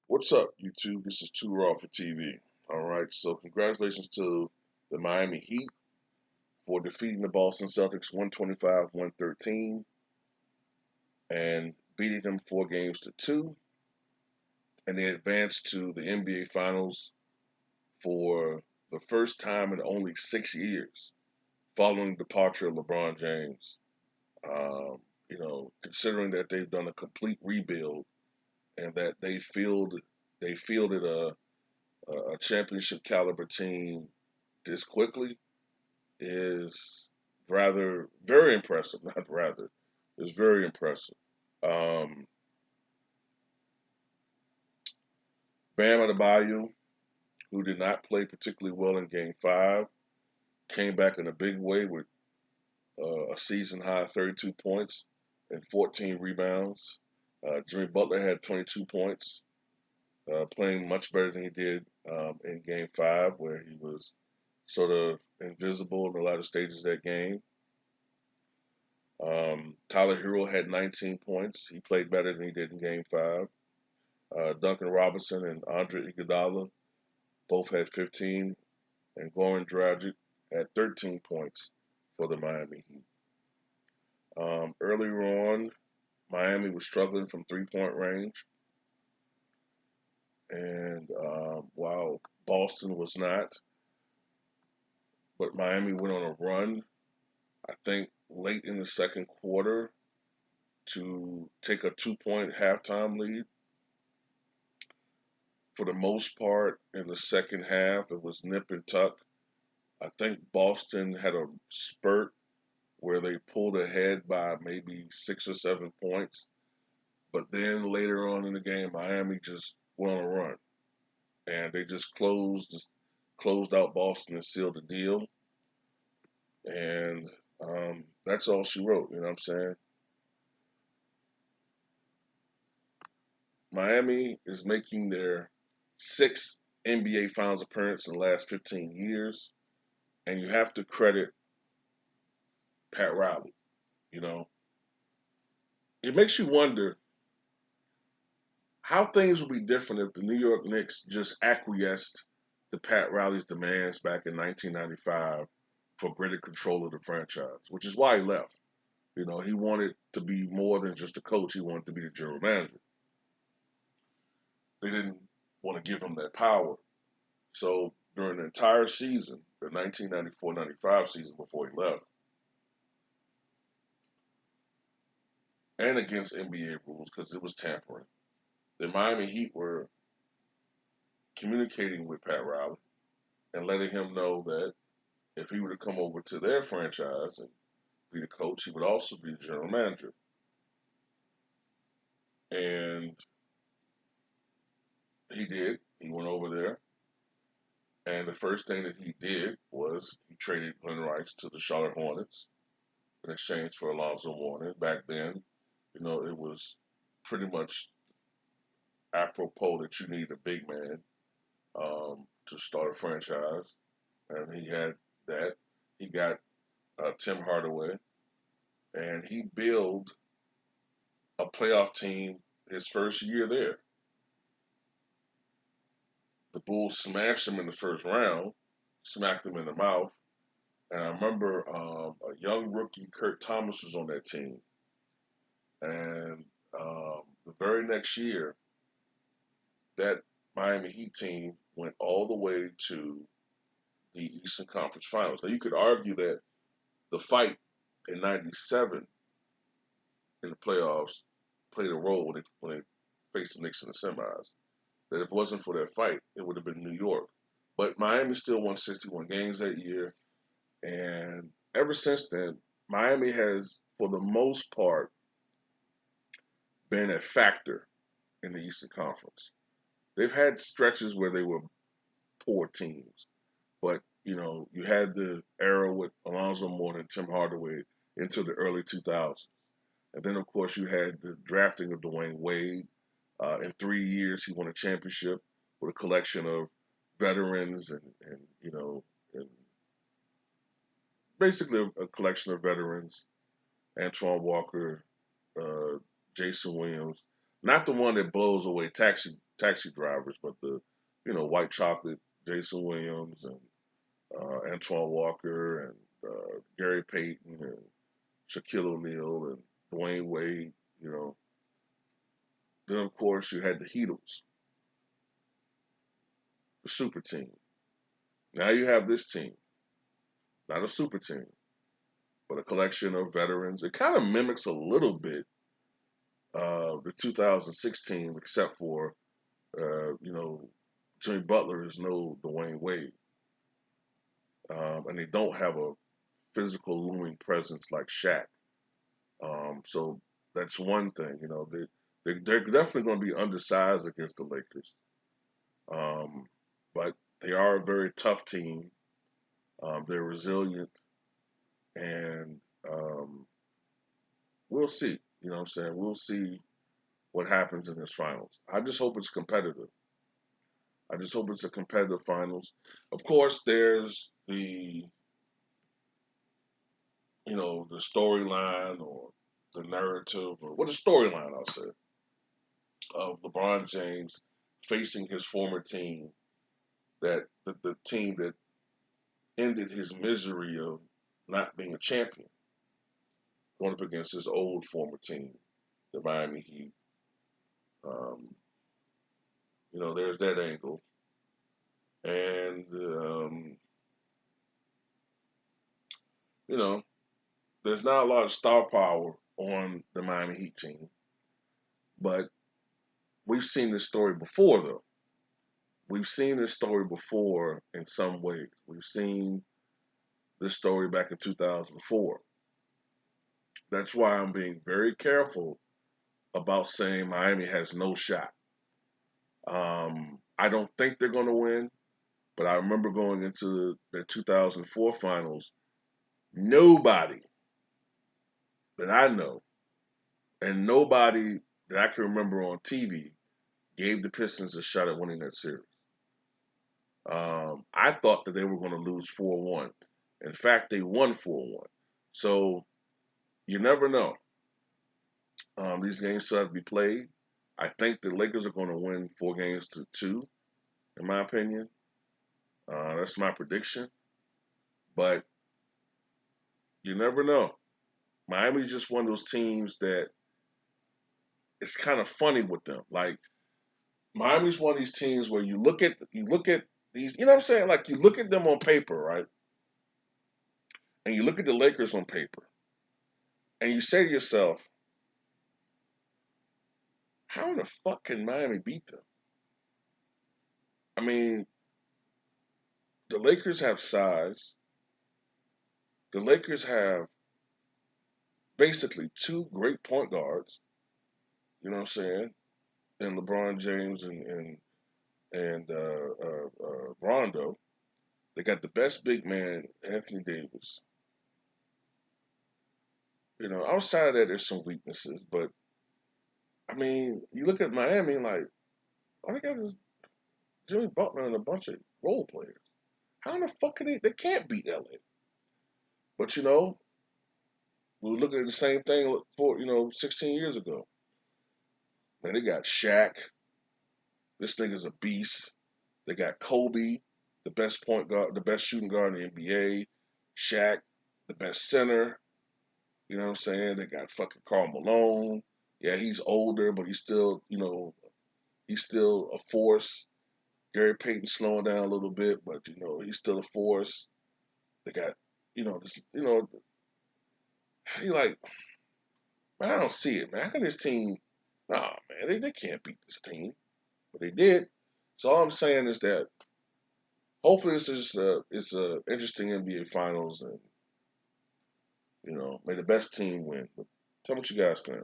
What's up, YouTube? This is Too Raw for TV. All right, so congratulations to the Miami Heat for defeating the Boston Celtics 125-113 and beating them 4 games to 2. And they advanced to the NBA Finals for the first time in only 6 years following the departure of LeBron James. Considering that they've done a complete rebuild and that they fielded a championship caliber team this quickly is very impressive. Not rather, it's very impressive. Um, Bam Adebayo, who did not play particularly well in Game 5, came back in a big way with a season high 32 points and 14 rebounds. Jimmy Butler had 22 points, playing much better than he did in Game 5, where he was sort of invisible in a lot of stages of that game. Tyler Hero had 19 points. He played better than he did in Game 5. Duncan Robinson and Andre Iguodala both had 15, and Goran Dragic had 13 points for the Miami Heat. Earlier on, Miami was struggling from three-point range, and while Boston was not, but Miami went on a run, I think late in the second quarter, to take a 2-point halftime lead. For the most part, in the second half, it was nip and tuck. I think Boston had a spurt where they pulled ahead by maybe 6 or 7 points. But then later on in the game, Miami just went on a run, and they just closed out Boston and sealed the deal. And that's all she wrote. You know what I'm saying? Miami is making their sixth NBA Finals appearance in the last 15 years, and you have to credit Pat Riley. You know, it makes you wonder how things would be different if the New York Knicks just acquiesced to Pat Riley's demands back in 1995 for greater control of the franchise, which is why he left. You know, he wanted to be more than just a coach. He wanted to be the general manager. They didn't want to give him that power. So during the entire season, the 1994-95 season before he left, and against NBA rules because it was tampering, the Miami Heat were communicating with Pat Riley and letting him know that if he were to come over to their franchise and be the coach, he would also be the general manager. And he did. He went over there. And the first thing that he did was he traded Glenn Rice to the Charlotte Hornets in exchange for Alonzo Mourning. Back then, it was pretty much apropos that you need a big man to start a franchise. And he had that. He got Tim Hardaway, and he built a playoff team his first year there. The Bulls smashed him in the first round, smacked him in the mouth. And I remember a young rookie, Kurt Thomas, was on that team. And the very next year, that Miami Heat team went all the way to the Eastern Conference Finals. Now, you could argue that the fight in '97 in the playoffs played a role when they faced the Knicks in the semis. That if it wasn't for that fight, it would have been New York. But Miami still won 61 games that year. And ever since then, Miami has, for the most part, been a factor in the Eastern Conference. They've had stretches where they were poor teams, but you had the era with Alonzo Mourning and Tim Hardaway into the early 2000s, and then of course you had the drafting of Dwayne Wade. In 3 years, he won a championship with a collection of veterans and basically a collection of veterans. Antoine Walker, uh, Jason Williams, not the one that blows away taxi drivers, but the white chocolate Jason Williams and Antoine Walker and Gary Payton and Shaquille O'Neal and Dwayne Wade. You know, then of course you had the Heatles, the super team. Now you have this team, not a super team, but a collection of veterans. It kind of mimics a little bit the 2016, except for Jimmy Butler is no Dwayne Wade, and they don't have a physical looming presence like Shaq. So that's one thing. They're definitely going to be undersized against the Lakers, but they are a very tough team. They're resilient, and um, we'll see. You know what I'm saying? We'll see what happens in this finals. I just hope it's competitive. I just hope it's a competitive finals. Of course, there's the storyline or the narrative or what a storyline I'll say of LeBron James facing his former team, that the team that ended his misery of not being a champion, going up against his old former team, the Miami Heat. Um, there's that angle, and you know, there's not a lot of star power on the Miami Heat team, but we've seen this story before, though. We've seen this story before in some ways. We've seen this story back in 2004. That's why I'm being very careful about saying Miami has no shot. I don't think they're going to win, but I remember going into the 2004 finals, nobody that I know and nobody that I can remember on TV gave the Pistons a shot at winning that series. I thought that they were going to lose 4-1. In fact, they won 4-1. So you never know. These games still have to be played. I think the Lakers are going to win 4-2, in my opinion. That's my prediction. But you never know. Miami's just one of those teams that it's kind of funny with them. Like Miami's one of these teams where you look at these, you know what I'm saying? Like you look at them on paper, right? And you look at the Lakers on paper, and you say to yourself, how in the fuck can Miami beat them? I mean, the Lakers have size. The Lakers have basically two great point guards. You know what I'm saying? And LeBron James and Rondo. They got the best big man, Anthony Davis. Outside of that, there's some weaknesses, but I mean, you look at Miami, like all they got is Jimmy Butler and a bunch of role players. How in the fuck can they? They can't beat LA. But we were looking at the same thing for 16 years ago. Man, they got Shaq. This nigga's a beast. They got Kobe, the best point guard, the best shooting guard in the NBA. Shaq, the best center. You know what I'm saying? They got fucking Karl Malone. Yeah, he's older, but he's still a force. Gary Payton slowing down a little bit, but he's still a force. They got, you like, man, I don't see it, man. How can this team? Nah, man, they can't beat this team, but they did. So all I'm saying is that hopefully this is it's a interesting NBA Finals, and may the best team win. But tell me what you guys think.